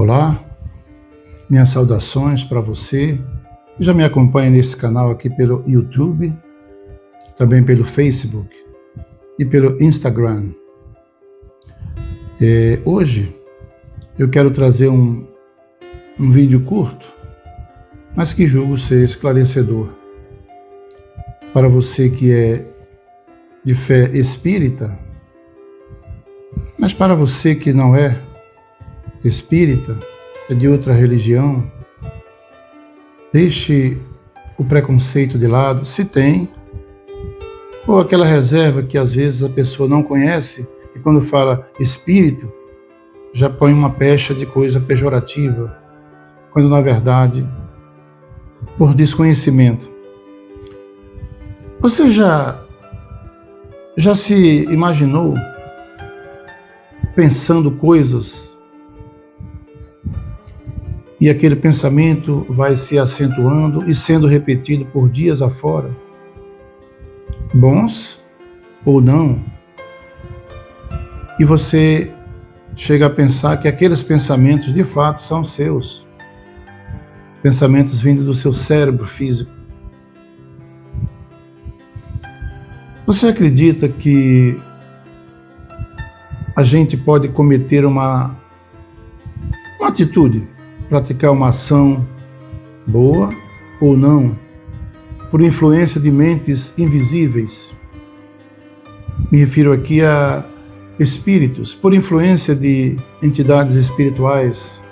Olá, minhas saudações para você que já me acompanha nesse canal aqui pelo YouTube, também pelo Facebook e pelo Instagram. Hoje eu quero trazer um vídeo curto, mas que julgo ser esclarecedor para você que é de fé espírita, mas para você que não é espírita, é de outra religião, deixe o preconceito de lado, se tem, ou aquela reserva que às vezes a pessoa não conhece e quando fala espírito, já põe uma pecha de coisa pejorativa, quando na verdade, por desconhecimento. Você já se imaginou pensando coisas e aquele pensamento vai se acentuando e sendo repetido por dias afora, bons ou não, e você chega a pensar que aqueles pensamentos de fato são seus, pensamentos vindo do seu cérebro físico. Você acredita que a gente pode cometer uma atitude, praticar uma ação boa ou não, por influência de mentes invisíveis? Me refiro aqui a espíritos, por influência de entidades espirituais,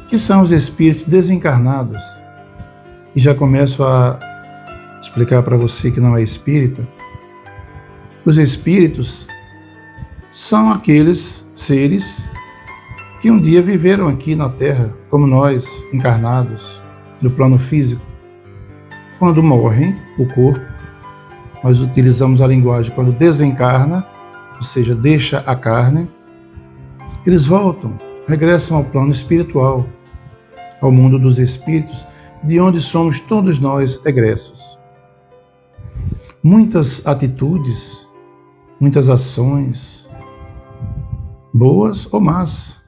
que são os espíritos desencarnados. E já começo a explicar para você que não é espírita. Os espíritos são aqueles seres que um dia viveram aqui na Terra, como nós, encarnados, no plano físico. Quando morrem o corpo, nós utilizamos a linguagem quando desencarna, ou seja, deixa a carne, eles voltam, regressam ao plano espiritual, ao mundo dos espíritos, de onde somos todos nós egressos. Muitas atitudes, muitas ações, boas ou más,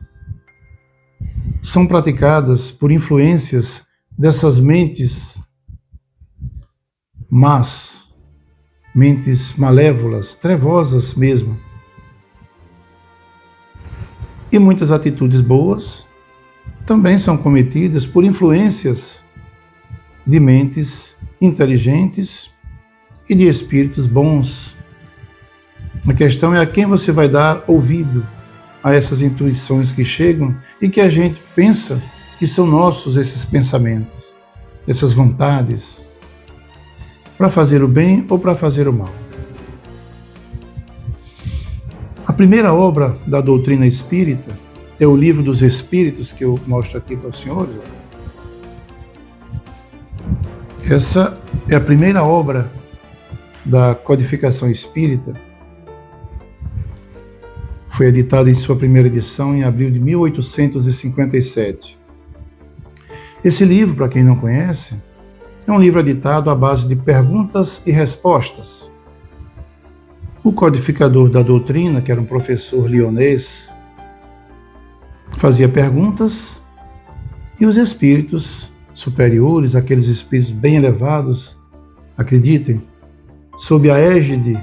são praticadas por influências dessas mentes más, mentes malévolas, trevosas mesmo. E muitas atitudes boas também são cometidas por influências de mentes inteligentes e de espíritos bons. A questão é a quem você vai dar ouvido a essas intuições que chegam e que a gente pensa que são nossos esses pensamentos, essas vontades, para fazer o bem ou para fazer o mal. A primeira obra da doutrina espírita é o Livro dos Espíritos, que eu mostro aqui para os senhores. Essa é a primeira obra da codificação espírita. Foi editada em sua primeira edição em abril de 1857. Esse livro, para quem não conhece, é um livro editado à base de perguntas e respostas. O codificador da doutrina, que era um professor lionês, fazia perguntas e os espíritos superiores, aqueles espíritos bem elevados, acreditem, sob a égide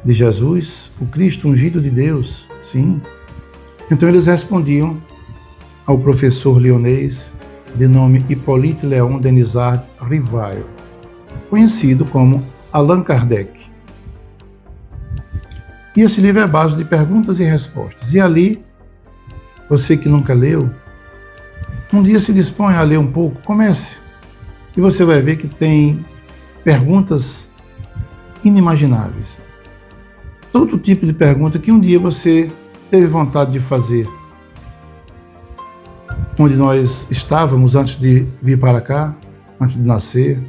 de Jesus, o Cristo ungido de Deus, sim. Então eles respondiam ao professor lionês de nome Hippolyte Léon Denisard Rivail, conhecido como Allan Kardec. E esse livro é a base de perguntas e respostas. E ali, você que nunca leu, um dia se dispõe a ler um pouco, comece. E você vai ver que tem perguntas inimagináveis. Todo tipo de pergunta que um dia você teve vontade de fazer. Onde nós estávamos antes de vir para cá, antes de nascer.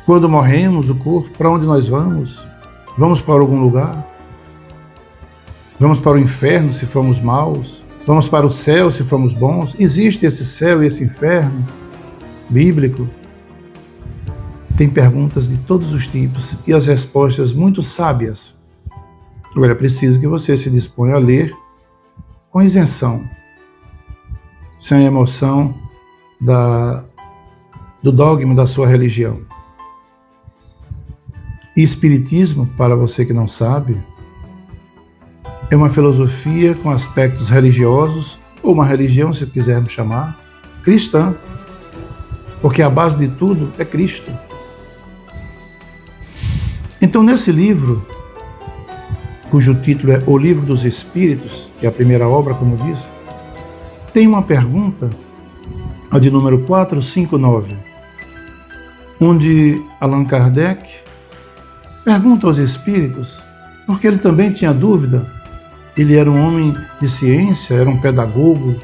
Quando morremos o corpo, para onde nós vamos? Vamos para algum lugar? Vamos para o inferno se formos maus? Vamos para o céu se formos bons? Existe esse céu e esse inferno bíblico? Tem perguntas de todos os tipos e as respostas muito sábias. Agora é preciso que você se disponha a ler com isenção, sem a emoção do dogma da sua religião. E espiritismo, para você que não sabe, é uma filosofia com aspectos religiosos, ou uma religião, se quisermos chamar, cristã, porque a base de tudo é Cristo. Então, nesse livro, cujo título é O Livro dos Espíritos, que é a primeira obra, como disse, tem uma pergunta, a de número 459, onde Allan Kardec pergunta aos espíritos, porque ele também tinha dúvida. Ele era um homem de ciência, era um pedagogo.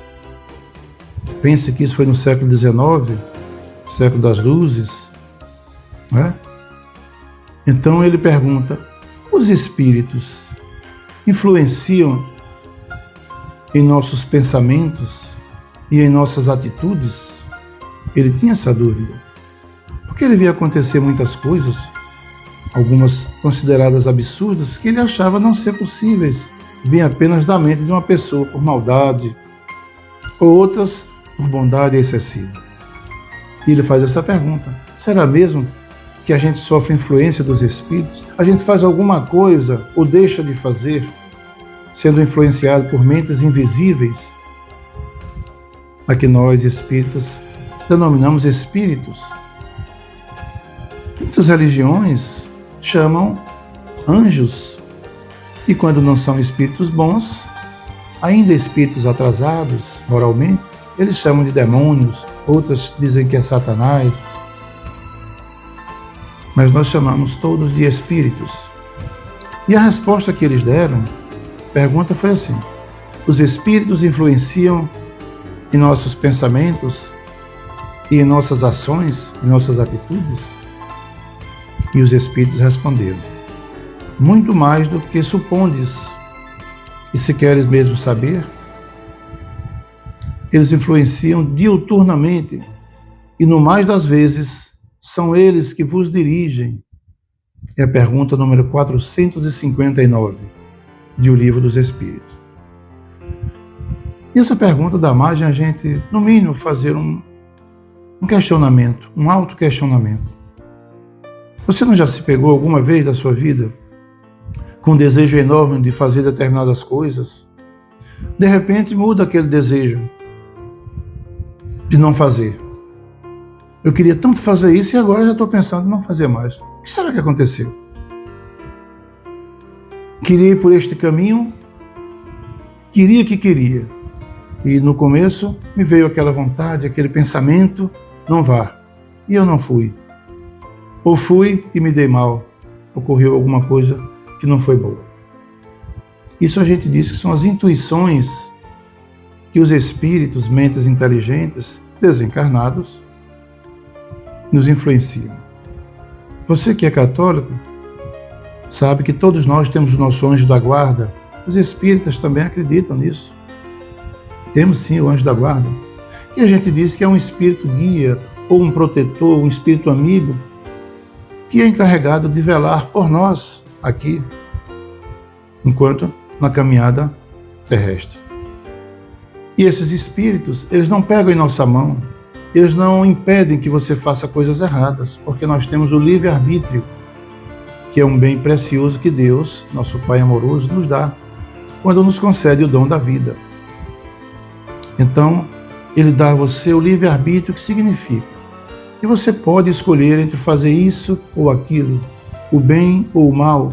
Pense que isso foi no século XIX, século das luzes, né? Então ele pergunta, os espíritos influenciam em nossos pensamentos e em nossas atitudes? Ele tinha essa dúvida, porque ele via acontecer muitas coisas, algumas consideradas absurdas, que ele achava não ser possíveis, vinham apenas da mente de uma pessoa por maldade, ou outras por bondade excessiva. E ele faz essa pergunta, será mesmo que a gente sofre influência dos espíritos? A gente faz alguma coisa ou deixa de fazer, sendo influenciado por mentes invisíveis, a que nós, espíritas, denominamos espíritos. Muitas religiões chamam anjos, e quando não são espíritos bons, ainda espíritos atrasados moralmente, eles chamam de demônios, outras dizem que é Satanás, mas nós chamamos todos de espíritos. E a resposta que eles deram, a pergunta foi assim, os espíritos influenciam em nossos pensamentos e em nossas ações, em nossas atitudes? E os espíritos responderam, muito mais do que supondes, e se queres mesmo saber, eles influenciam diuturnamente, e no mais das vezes são eles que vos dirigem. É a pergunta número 459 de O Livro dos Espíritos. E essa pergunta dá margem a gente, no mínimo, fazer um questionamento, um autoquestionamento. Você não já se pegou alguma vez da sua vida com um desejo enorme de fazer determinadas coisas? De repente muda aquele desejo de não fazer. Eu queria tanto fazer isso e agora já estou pensando em não fazer mais. O que será que aconteceu? Queria ir por este caminho, queria que queria. E no começo me veio aquela vontade, aquele pensamento, não vá. E eu não fui. Ou fui e me dei mal. Ocorreu alguma coisa que não foi boa. Isso a gente diz que são as intuições que os espíritos, mentes inteligentes, desencarnados, nos influenciam. Você que é católico, sabe que todos nós temos o nosso anjo da guarda. Os espíritas também acreditam nisso. Temos sim o anjo da guarda. E a gente diz que é um espírito guia, ou um protetor, um espírito amigo, que é encarregado de velar por nós aqui, enquanto na caminhada terrestre. E esses espíritos, eles não pegam em nossa mão, eles não impedem que você faça coisas erradas, porque nós temos o livre-arbítrio, que é um bem precioso que Deus, nosso Pai amoroso, nos dá, quando nos concede o dom da vida. Então, Ele dá a você o livre-arbítrio, que significa que você pode escolher entre fazer isso ou aquilo, o bem ou o mal.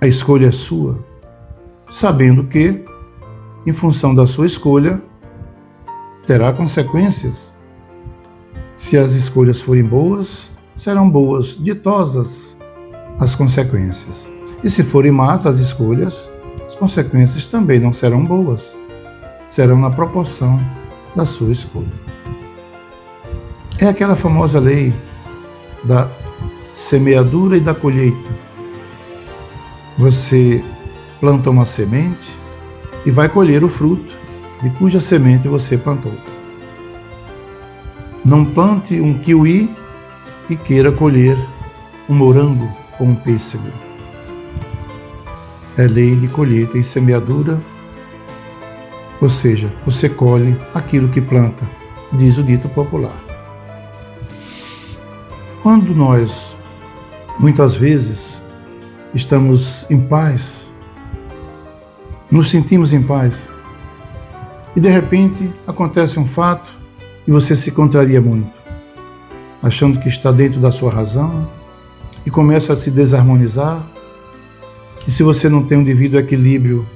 A escolha é sua, sabendo que, em função da sua escolha, terá consequências. Se as escolhas forem boas, serão boas, ditosas as consequências. E se forem más as escolhas, as consequências também não serão boas, serão na proporção da sua escolha. É aquela famosa lei da semeadura e da colheita. Você planta uma semente e vai colher o fruto de cuja semente você plantou. Não plante um kiwi e queira colher um morango ou um pêssego. É lei de colheita e semeadura Ou seja, você colhe aquilo que planta, diz o dito popular. Quando nós, muitas vezes, estamos em paz, nos sentimos em paz, e de repente acontece um fato e você se contraria muito, achando que está dentro da sua razão, e começa a se desarmonizar. E se você não tem um devido equilíbrio,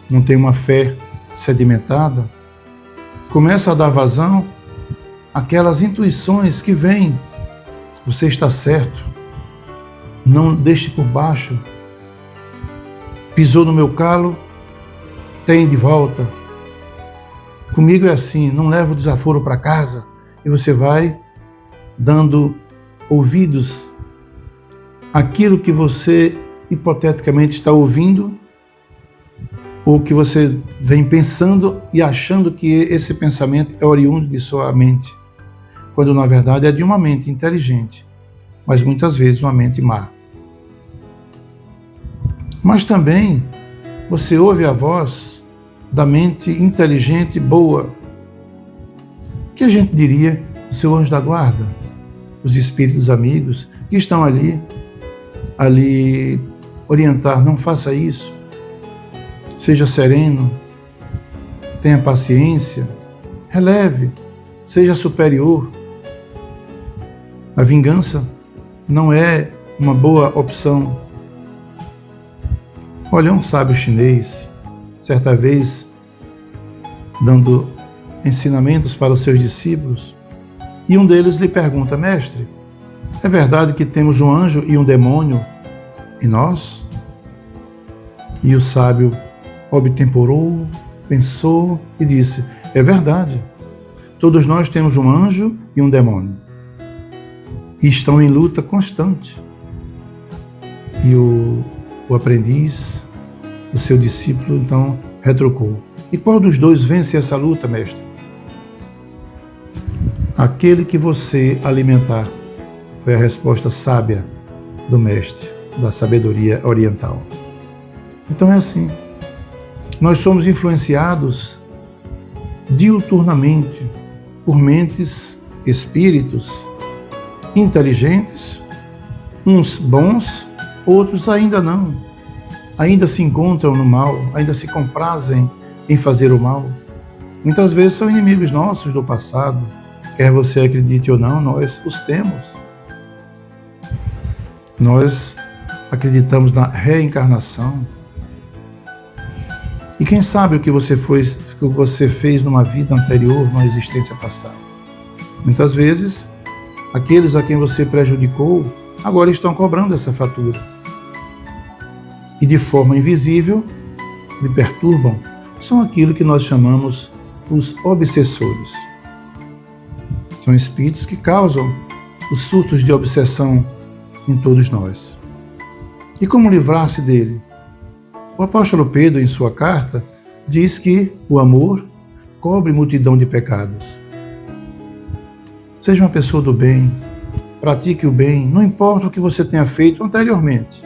não tem uma fé sedimentada, começa a dar vazão àquelas intuições que vêm. Você está certo, não deixe por baixo, pisou no meu calo, tem de volta. Comigo é assim, não leva o desaforo para casa. E você vai dando ouvidos àquilo que você hipoteticamente está ouvindo, ou que você vem pensando e achando que esse pensamento é oriundo de sua mente, quando na verdade é de uma mente inteligente, mas muitas vezes uma mente má. Mas também você ouve a voz da mente inteligente boa. O que a gente diria do seu anjo da guarda, os espíritos amigos que estão ali orientar, não faça isso, seja sereno, tenha paciência, releve, seja superior. A vingança não é uma boa opção. Olha, um sábio chinês, certa vez, dando ensinamentos para os seus discípulos, e um deles lhe pergunta: mestre, é verdade que temos um anjo e um demônio em nós? E o sábio obtemporou, pensou e disse: é verdade, todos nós temos um anjo e um demônio, e estão em luta constante. E o aprendiz, o seu discípulo, então retrucou: e qual dos dois vence essa luta, mestre? Aquele que você alimentar, foi a resposta sábia do mestre, da sabedoria oriental. Então é assim, nós somos influenciados diuturnamente por mentes, espíritos inteligentes, uns bons, outros ainda não, ainda se encontram no mal, ainda se comprazem em fazer o mal. Muitas vezes são inimigos nossos do passado, quer você acredite ou não, nós os temos. Nós acreditamos na reencarnação. E quem sabe o que você fez numa vida anterior, numa existência passada. Muitas vezes, aqueles a quem você prejudicou, agora estão cobrando essa fatura. E de forma invisível, lhe perturbam. São aquilo que nós chamamos os obsessores. São espíritos que causam os surtos de obsessão em todos nós. E como livrar-se dele? O apóstolo Pedro, em sua carta, diz que o amor cobre multidão de pecados. Seja uma pessoa do bem, pratique o bem, não importa o que você tenha feito anteriormente.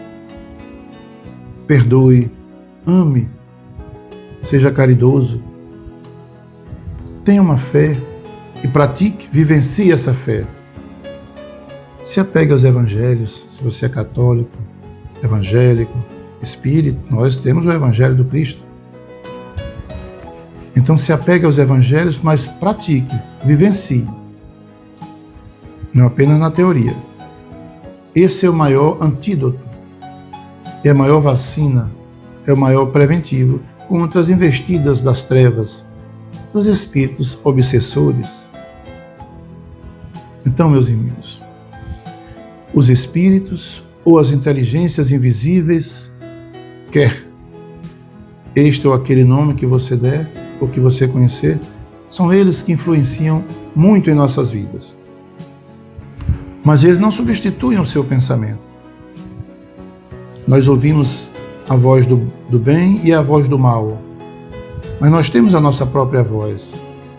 Perdoe, ame, seja caridoso, tenha uma fé e pratique, vivencie essa fé. Se apegue aos evangelhos, se você é católico, evangélico, espírita, nós temos o evangelho do Cristo. Então se apegue aos evangelhos, mas pratique, vivencie. Não apenas na teoria. Esse é o maior antídoto, é a maior vacina, é o maior preventivo contra as investidas das trevas, dos espíritos obsessores. Então, meus amigos, os espíritos ou as inteligências invisíveis, quer este ou aquele nome que você der, ou que você conhecer, são eles que influenciam muito em nossas vidas. Mas eles não substituem o seu pensamento. Nós ouvimos a voz do bem e a voz do mal, mas nós temos a nossa própria voz.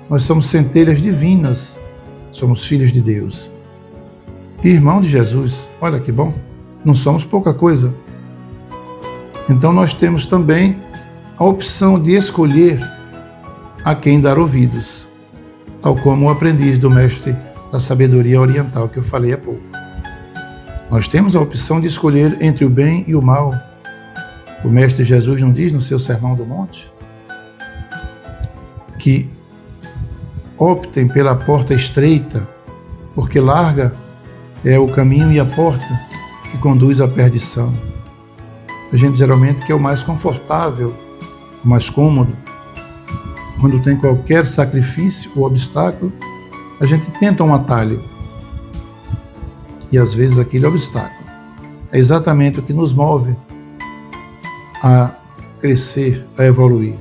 Nós somos centelhas divinas, somos filhos de Deus. E irmão de Jesus, olha que bom, não somos pouca coisa. Então nós temos também a opção de escolher a quem dar ouvidos, tal como o aprendiz do mestre da sabedoria oriental que eu falei há pouco. Nós temos a opção de escolher entre o bem e o mal. O mestre Jesus não diz no seu Sermão do Monte que optem pela porta estreita, porque larga é o caminho e a porta que conduz à perdição. A gente geralmente quer o mais confortável, o mais cômodo. Quando tem qualquer sacrifício ou obstáculo, a gente tenta um atalho. E às vezes aquele obstáculo é exatamente o que nos move a crescer, a evoluir.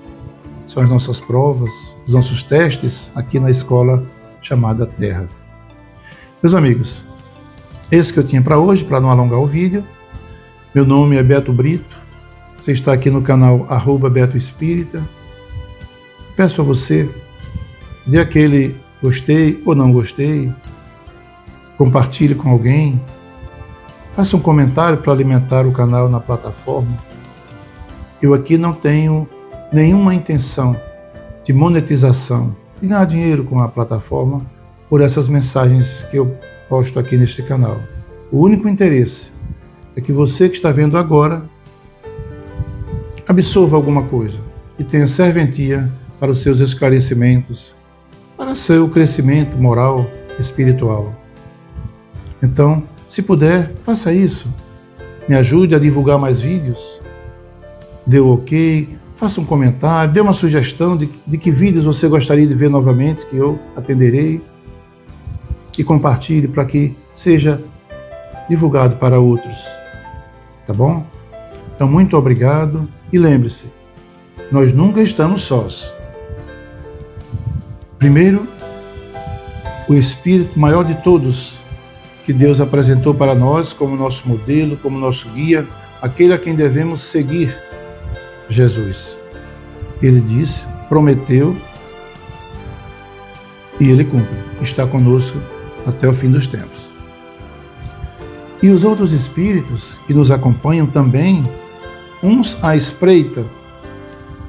São as nossas provas, os nossos testes aqui na escola chamada Terra. Meus amigos, esse que eu tinha para hoje, para não alongar o vídeo. Meu nome é Beto Brito, você está aqui no canal @BetoEspírita. Peço a você, dê aquele gostei ou não gostei, compartilhe com alguém, faça um comentário para alimentar o canal na plataforma. Eu aqui não tenho nenhuma intenção de monetização, de ganhar dinheiro com a plataforma por essas mensagens que eu posto aqui neste canal. O único interesse é que você que está vendo agora absorva alguma coisa e tenha serventia para os seus esclarecimentos, para seu crescimento moral, espiritual. Então, se puder, faça isso. Me ajude a divulgar mais vídeos. Dê o ok, faça um comentário, dê uma sugestão de que vídeos você gostaria de ver novamente, que eu atenderei. E compartilhe para que seja divulgado para outros. Tá bom? Então, muito obrigado. E lembre-se, nós nunca estamos sós. Primeiro, o Espírito maior de todos, que Deus apresentou para nós como nosso modelo, como nosso guia, aquele a quem devemos seguir, Jesus. Ele disse, prometeu e Ele cumpre. Está conosco até o fim dos tempos. E os outros espíritos que nos acompanham também, uns à espreita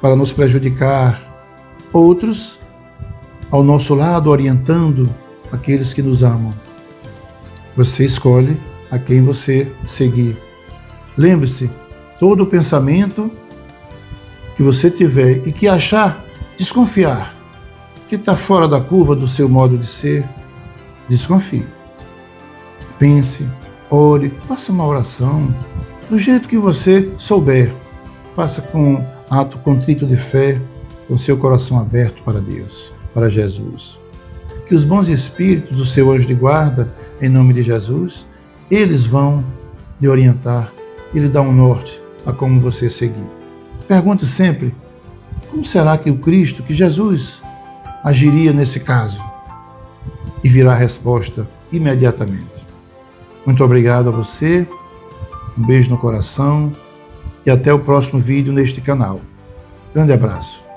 para nos prejudicar, outros ao nosso lado orientando aqueles que nos amam. Você escolhe a quem você seguir. Lembre-se, todo pensamento que você tiver e que achar, desconfiar, que está fora da curva do seu modo de ser, desconfie. Pense, ore, faça uma oração, do jeito que você souber. Faça com ato contrito de fé, com seu coração aberto para Deus, para Jesus. Que os bons espíritos do seu anjo de guarda, em nome de Jesus, eles vão lhe orientar e lhe dar um norte a como você seguir. Pergunte sempre, como será que o Cristo, que Jesus, agiria nesse caso? E virá a resposta imediatamente. Muito obrigado a você, um beijo no coração e até o próximo vídeo neste canal. Grande abraço.